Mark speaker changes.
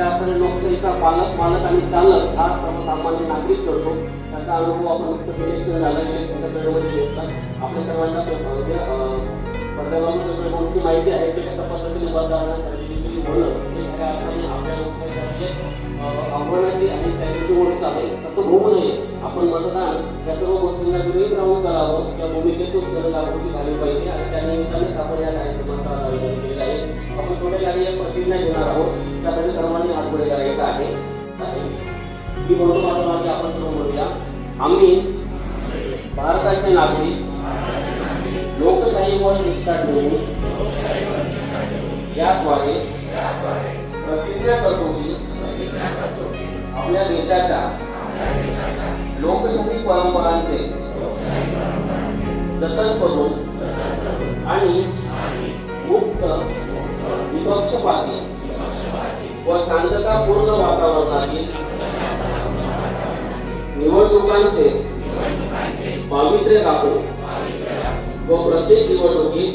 Speaker 1: खऱ्या अर्थाने लोकशाहीचा मालक आणि चालक हा सर्वसामान्य नागरिक करतो. त्याचा अनुभव आपण नुकतंच इलेक्शन झालं, इलेक्शनच्या पिरियडमध्ये घेतला. आपल्या सर्वांना पडद्यावरून वेगवेगळ्या गोष्टी माहिती आहे की कशा पद्धतीने मतदारांना खरेदी विक्री होणं हे खऱ्या अर्थाने आपल्या लोकशाहीसाठी आव्हानाची आणि त्याची गोष्ट आहे. तसं होऊ नये. आपण मतदान या सर्व गोष्टींना विरोध राहून करावं, त्या भूमिकेतून जनजागृती झाली पाहिजे आणि त्या निमित्तानेच आपण या कार्यक्रमाचा आयोजन केलेला आहे. आपण थोड्या काही एक प्रतिज्ञा घेणार आहोत, त्यासाठी सर्वांनी हात पुढे करायचा आहे. मी म्हणतो माझ्या मागे आपण सर्व म्हणूया, आम्ही भारताचे नागरिक लोकशाहीवर निष्ठा ठेवून याद्वारे प्रतिज्ञा करतो की आपल्या देशाच्या लोकशाही परंपरांचे जतन करून आणि मुक्त, निपक्षपाती व शांततापूर्ण वातावरणातील निवडणुकांचे पावित्र्य राखून व प्रत्येक निवडणुकीत